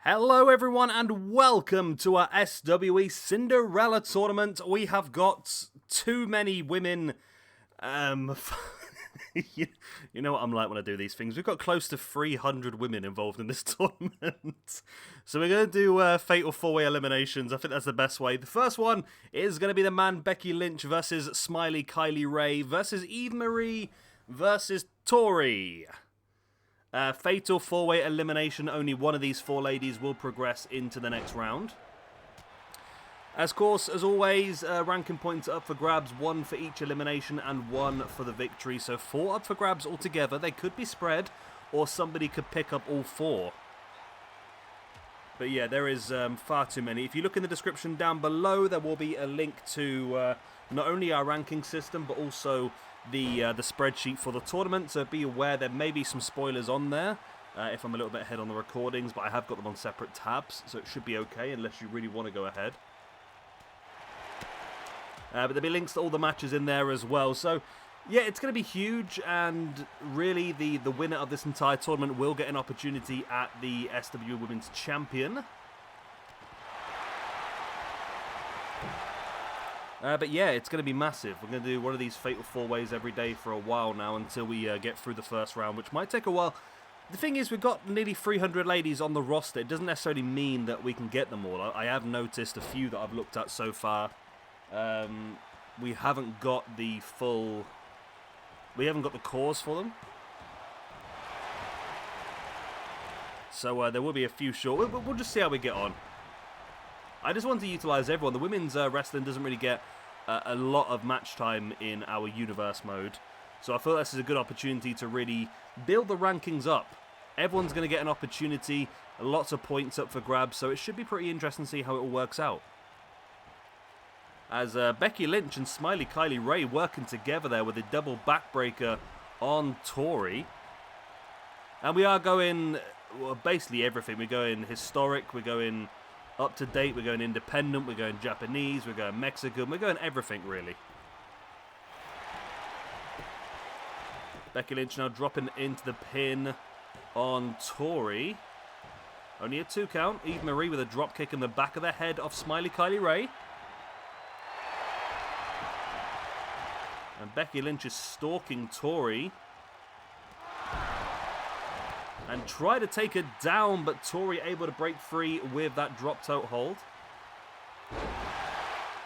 Hello everyone and welcome to our SWE Cinderella tournament. We have got too many women, you know what I'm like when I do these things. We've got close to 300 women involved in this tournament. So we're going to do fatal four-way eliminations. I think that's the best way. The first one is going to be the man Becky Lynch versus Smiley Kylie Ray versus Eve Marie versus Tori. Fatal four-way elimination. Only one of these four ladies will progress into the next round. As always, ranking points up for grabs, one for each elimination and one for the victory. So 4 up for grabs altogether. They could be spread, or somebody could pick up all 4. But yeah, there is far too many. If you look in the description down below, there will be a link to not only our ranking system, but also the spreadsheet for the tournament. So be aware there may be some spoilers on there if I'm a little bit ahead on the recordings, but I have got them on separate tabs, so it should be okay unless you really want to go ahead. But there'll be links to all the matches in there as well. So yeah, it's going to be huge, and really the winner of this entire tournament will get an opportunity at the SWE Women's Champion. But yeah, it's going to be massive. We're going to do one of these fatal four-ways every day for a while now until we get through the first round, which might take a while. The thing is, we've got nearly 300 ladies on the roster. It doesn't necessarily mean that we can get them all. I have noticed a few that I've looked at so far. We haven't got the full... We haven't got the cores for them. So there will be a few short. We'll just see how we get on. I just want to utilise everyone. The women's wrestling doesn't really get a lot of match time in our universe mode. So I feel this is a good opportunity to really build the rankings up. Everyone's going to get an opportunity. Lots of points up for grabs. So it should be pretty interesting to see how it all works out. As Becky Lynch and Smiley Kylie Ray working together there with a double backbreaker on Tori. And we are going, well, basically everything. We're going historic, we're going up to date, we're going independent, we're going Japanese, we're going Mexican, we're going everything really. Becky Lynch now dropping into the pin on Tori. Only a 2 count. Eve Marie with a drop kick in the back of the head of Smiley Kylie Ray. And Becky Lynch is stalking Tori. And try to take her down, but Tori able to break free with that drop toe hold.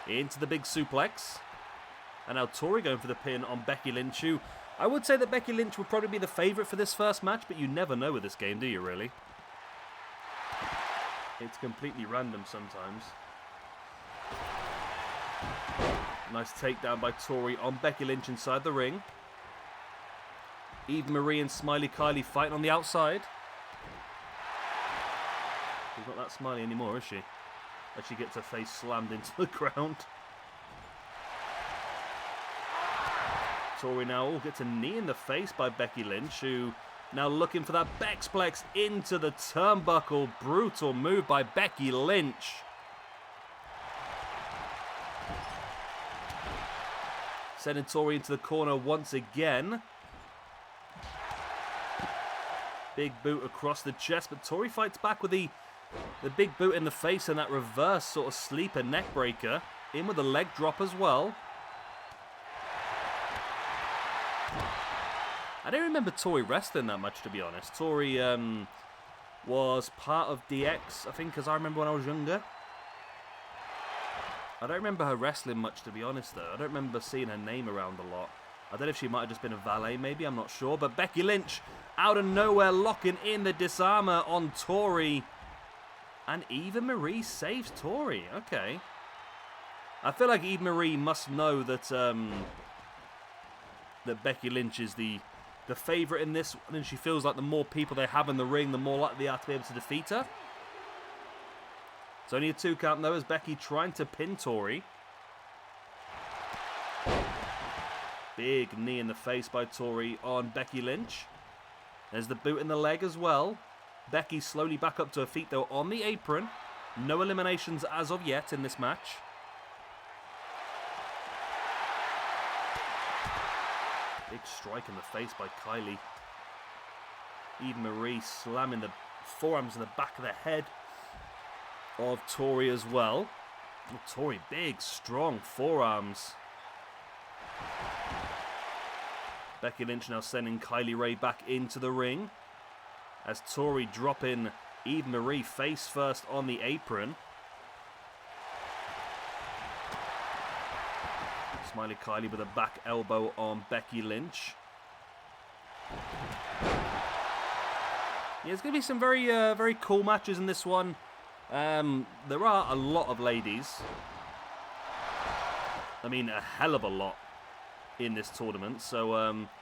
Into the big suplex. And now Tori going for the pin on Becky Lynch, who I would say that Becky Lynch would probably be the favourite for this first match, but you never know with this game, do you really? It's completely random sometimes. Nice takedown by Tori on Becky Lynch inside the ring. Eve Marie and Smiley Kylie fighting on the outside. She's not that smiley anymore, is she? As she gets her face slammed into the ground. Tori now gets a knee in the face by Becky Lynch, who now looking for that Bexplex into the turnbuckle. Brutal move by Becky Lynch. Sending Tori into the corner once again. Big boot across the chest, but Tori fights back with the big boot in the face and that reverse sort of sleeper neck breaker. In with a leg drop as well. I don't remember Tori wrestling that much, to be honest. Tori was part of DX, I think, as I remember when I was younger. I don't remember her wrestling much, to be honest, though. I don't remember seeing her name around a lot. I don't know if she might have just been a valet, maybe. I'm not sure. But Becky Lynch, out of nowhere, locking in the disarmer on Tori. And Eve Marie saves Tori. Okay. I feel like Eve Marie must know that that Becky Lynch is the favourite in this one. And she feels like the more people they have in the ring, the more likely they are to be able to defeat her. It's only a 2 count, though, as Becky trying to pin Tori. Big knee in the face by Tori on Becky Lynch. There's the boot in the leg as well. Becky slowly back up to her feet, though, on the apron. No eliminations as of yet in this match. Big strike in the face by Kylie. Eve Marie slamming the forearms in the back of the head of Tori as well. Oh, Tori, big, strong forearms. Becky Lynch now sending Kylie Ray back into the ring. As Tori dropping Eva Marie face first on the apron. Smiley Kylie with a back elbow on Becky Lynch. Yeah, it's going to be some very cool matches in this one. There are a lot of ladies. I mean, a hell of a lot in this tournament. So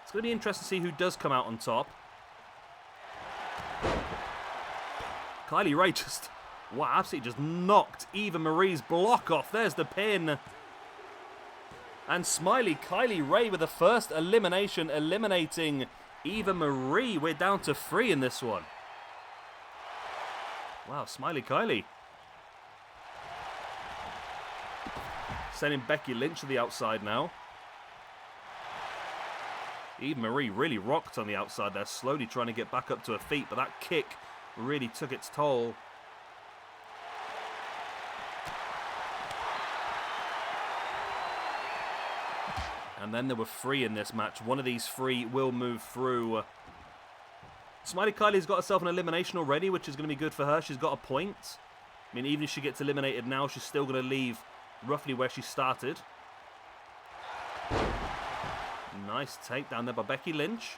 it's going to be interesting to see who does come out on top. Kylie Ray just, wow, absolutely just knocked Eva Marie's block off. There's the pin. And Smiley Kylie Ray with the first elimination, eliminating Eva Marie. We're down to 3 in this one. Wow, Smiley Kylie. Sending Becky Lynch to the outside now. Eva Marie really rocked on the outside there, slowly trying to get back up to her feet, but that kick really took its toll. And then there were 3 in this match. One of these 3 will move through. Smiley Kylie's got herself an elimination already, which is going to be good for her. She's got a point. I mean, even if she gets eliminated now, she's still going to leave roughly where she started. Nice takedown there by Becky Lynch.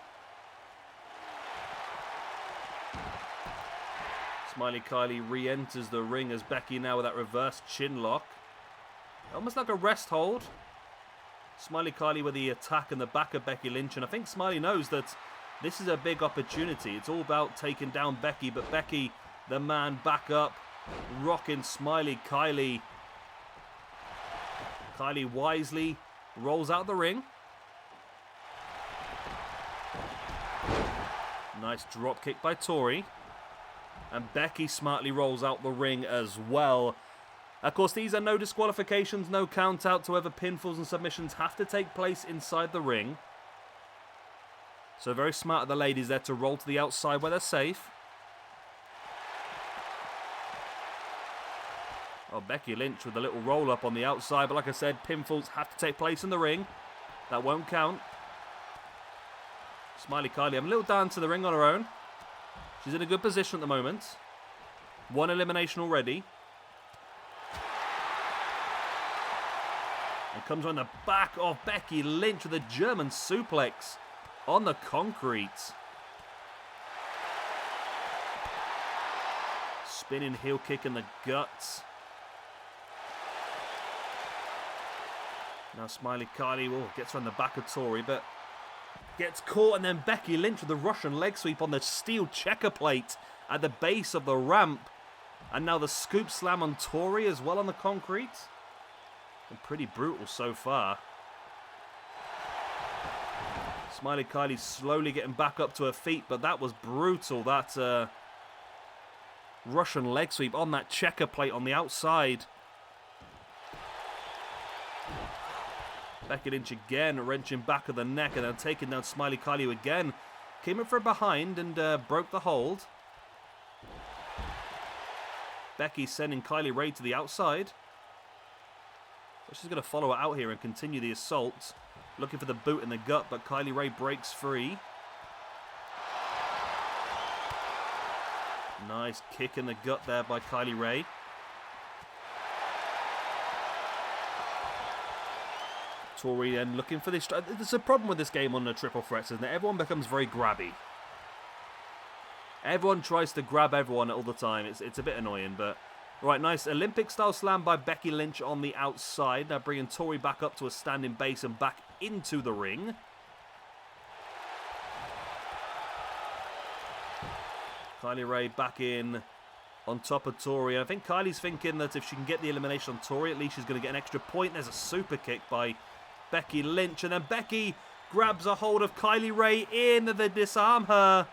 Smiley Kylie re-enters the ring as Becky now with that reverse chin lock. Almost like a rest hold. Smiley Kylie with the attack in the back of Becky Lynch. And I think Smiley knows that this is a big opportunity. It's all about taking down Becky. But Becky, the man, back up. Rocking Smiley Kylie. Kylie wisely rolls out the ring. Nice drop kick by Tori. And Becky smartly rolls out the ring as well. Of course, these are no disqualifications, no count out. However, pinfalls and submissions have to take place inside the ring. So very smart of the ladies there to roll to the outside where they're safe. Oh, Becky Lynch with a little roll up on the outside. But like I said, pinfalls have to take place in the ring. That won't count. Smiley Kylie having a little dance to the ring on her own. She's in a good position at the moment. 1 elimination already. And comes on the back of Becky Lynch with a German suplex on the concrete. Spinning heel kick in the guts. Now Smiley Kylie gets her on the back of Tori, but gets caught, and then Becky Lynch with the Russian leg sweep on the steel checker plate at the base of the ramp. And now the scoop slam on Tori as well on the concrete. And pretty brutal so far. Smiley Kylie slowly getting back up to her feet, but that was brutal. That Russian leg sweep on that checker plate on the outside. Becky Lynch again, wrenching back of the neck and then taking down Smiley Kylie again. Came in for a behind and broke the hold. Becky sending Kylie Ray to the outside. So she's going to follow her out here and continue the assault. Looking for the boot in the gut, but Kylie Ray breaks free. Nice kick in the gut there by Kylie Ray. Tori then looking for this. There's a problem with this game on the triple threats, isn't it? Everyone becomes very grabby. Everyone tries to grab everyone all the time. It's a bit annoying, but... Right, nice Olympic-style slam by Becky Lynch on the outside. Now bringing Tori back up to a standing base and back into the ring. Kylie Ray back in on top of Tori. I think Kylie's thinking that if she can get the elimination on Tori, at least she's going to get an extra point. There's a super kick by Becky Lynch. And then Becky grabs a hold of Kylie Ray in. They disarm her.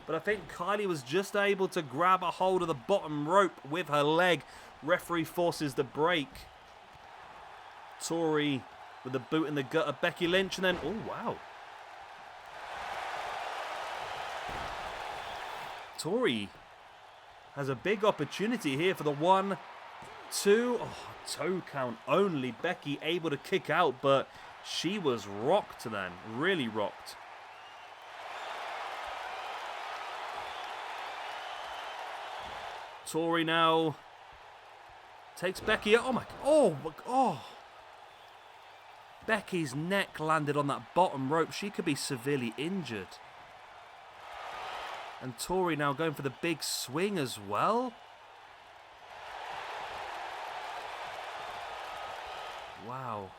But I think Kylie was just able to grab a hold of the bottom rope with her leg. Referee forces the break. Tori with the boot in the gut of Becky Lynch. And then, oh, wow. Tori has a big opportunity here for the 1, 2. Oh, toe count only. Becky able to kick out, but she was rocked then. Really rocked. Tori now takes Becky. Oh my. Oh. Becky's neck landed on that bottom rope. She could be severely injured. And Tori now going for the big swing as well. Wow.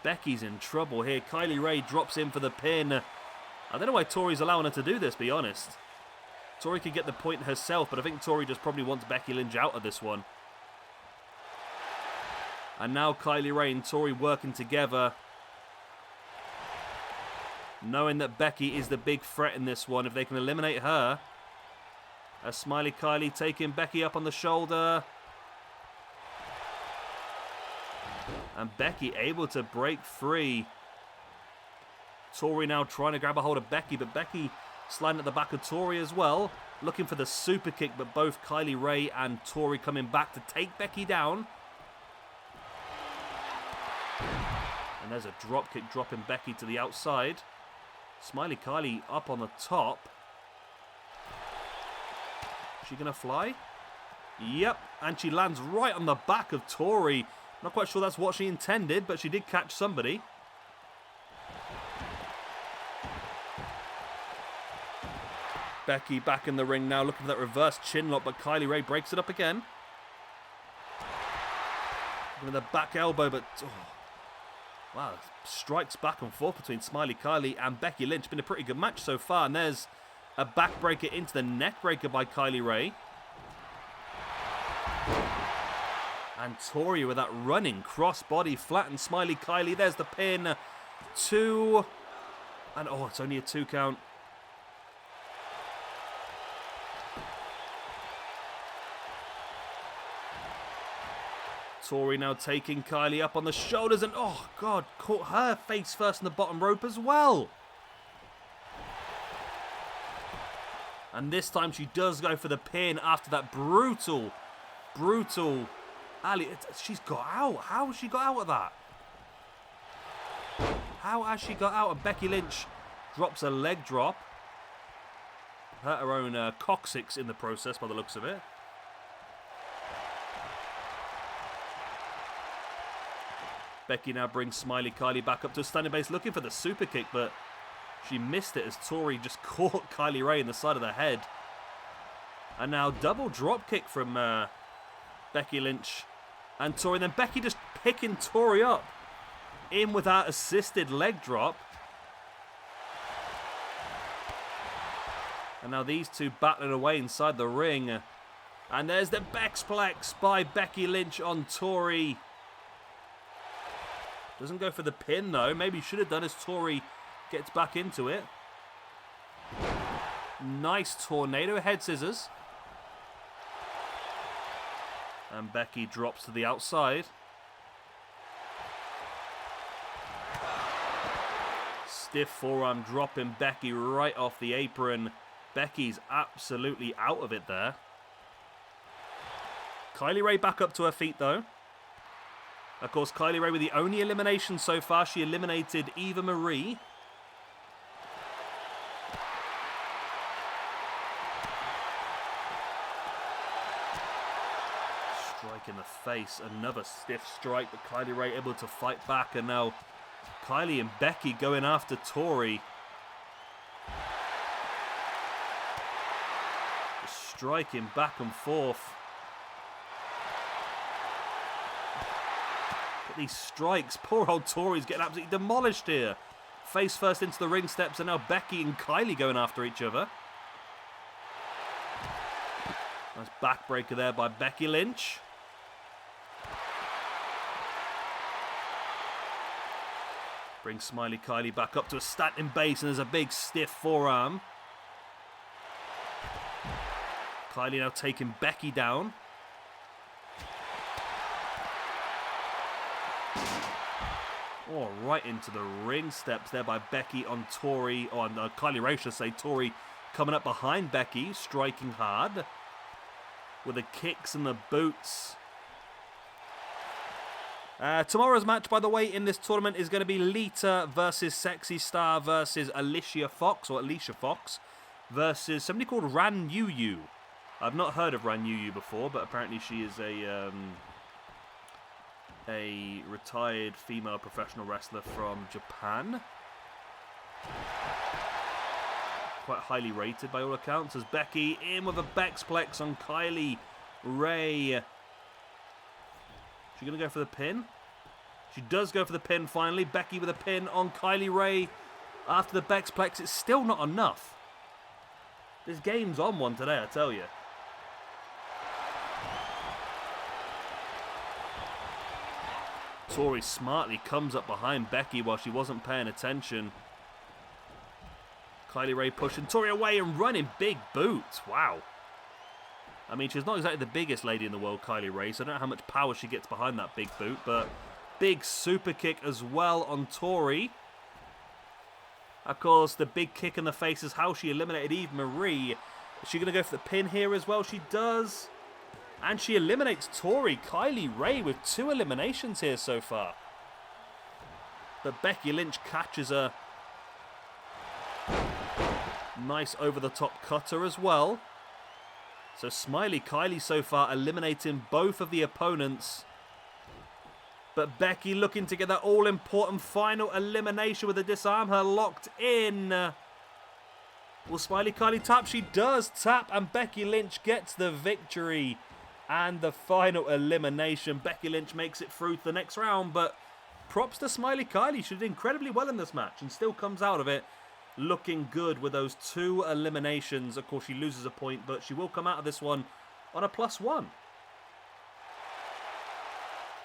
Becky's in trouble here. Kylie Rae drops in for the pin. I don't know why Tori's allowing her to do this, be honest. Tori could get the point herself, but I think Tori just probably wants Becky Lynch out of this one. And now Kylie Rae and Tori working together. Knowing that Becky is the big threat in this one. If they can eliminate her. A smiley Kylie taking Becky up on the shoulder. And Becky able to break free. Tori now trying to grab a hold of Becky, but Becky sliding at the back of Tori as well. Looking for the super kick, but both Kylie Rae and Tori coming back to take Becky down. And there's a drop kick dropping Becky to the outside. Smiley Kylie up on the top. Is she going to fly? Yep, and she lands right on the back of Tori. Not quite sure that's what she intended, but she did catch somebody. Becky back in the ring now, looking for that reverse chin lock, but Kylie Rae breaks it up again. With a back elbow, but... Oh. Wow, strikes back and forth between Smiley Kylie and Becky Lynch. Been a pretty good match so far. And there's a backbreaker into the neckbreaker by Kylie Rae. And Tori with that running crossbody flatten Smiley Kylie. There's the pin. 2. And oh, it's only a 2 count. Tori now taking Kylie up on the shoulders and, oh God, caught her face first in the bottom rope as well. And this time she does go for the pin after that brutal alley. She's got out. How has she got out of that? How has she got out? And Becky Lynch drops a leg drop. Hurt her own coccyx in the process by the looks of it. Becky now brings Smiley Kylie back up to a standing base looking for the super kick, but she missed it as Tori just caught Kylie Rae in the side of the head. And now double drop kick from Becky Lynch and Tori. Then Becky just picking Tori up in with that assisted leg drop. And now these two battling away inside the ring. And there's the Bexplex by Becky Lynch on Tori. Doesn't go for the pin though. Maybe should have done as Tori gets back into it. Nice tornado head scissors. And Becky drops to the outside. Stiff forearm dropping Becky right off the apron. Becky's absolutely out of it there. Kylie Rae back up to her feet though. Of course, Kylie Rae with the only elimination so far. She eliminated Eva Marie. Strike in the face. Another stiff strike, but Kylie Rae able to fight back. And now Kylie and Becky going after Tori. Striking back and forth. These strikes, poor old Tori's getting absolutely demolished here. Face first into the ring steps, and now Becky and Kylie going after each other. Nice backbreaker there by Becky Lynch. Brings Smiley Kylie back up to a standing base, and there's a big stiff forearm. Kylie now taking Becky down. Oh, right into the ring steps there by Becky on Tori, or on Kylie Rae, should say. Tori coming up behind Becky, striking hard with the kicks and the boots. Tomorrow's match, by the way, in this tournament is going to be Lita versus Sexy Star versus Alicia Fox versus somebody called Ran Yu Yu. I've not heard of Ran Yu Yu before, but apparently she is a retired female professional wrestler from Japan. Quite highly rated by all accounts, as Becky in with a Bexplex on Kylie Ray. She going to go for the pin? She does go for the pin finally. Becky with a pin on Kylie Ray after the Bexplex. It's still not enough. This game's on one today, I tell you. Tori smartly comes up behind Becky while she wasn't paying attention. Kylie Ray pushing Tori away and running big boots. Wow. I mean, she's not exactly the biggest lady in the world, Kylie Ray, so I don't know how much power she gets behind that big boot, but big super kick as well on Tori. Of course, the big kick in the face is how she eliminated Eve Marie. Is she going to go for the pin here as well? She does. And she eliminates Tori. Kylie Ray with 2 eliminations here so far. But Becky Lynch catches her. Nice over-the-top cutter as well. So Smiley Kylie so far eliminating both of the opponents. But Becky looking to get that all-important final elimination with a disarm her locked in. Will Smiley Kylie tap? She does tap, and Becky Lynch gets the victory. And the final elimination. Becky Lynch makes it through to the next round, but props to Smiley Kylie. She did incredibly well in this match and still comes out of it looking good with those 2 eliminations. Of course, she loses a point, but she will come out of this one on a +1.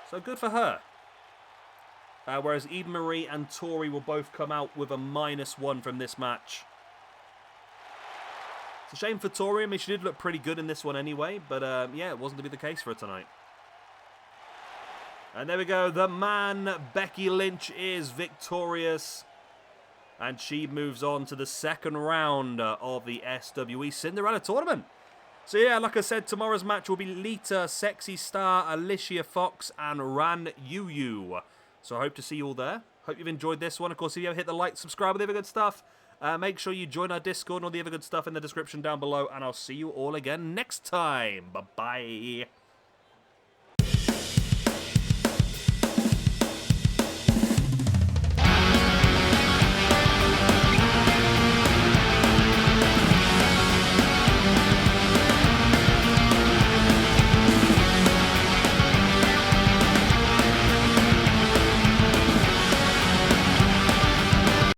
So good for her. Whereas Eve Marie and Tori will both come out with a -1 from this match. It's a shame for Tori. I mean, she did look pretty good in this one anyway, but yeah, it wasn't to be the case for her tonight. And there we go. The man, Becky Lynch, is victorious. And she moves on to the second round of the SWE Cinderella tournament. So yeah, like I said, tomorrow's match will be Lita, Sexy Star, Alicia Fox, and Ran Yu Yu. So I hope to see you all there. Hope you've enjoyed this one. Of course, if you ever hit the like, subscribe, all the other good stuff. Make sure you join our Discord and all the other good stuff in the description down below. And I'll see you all again next time. Bye-bye.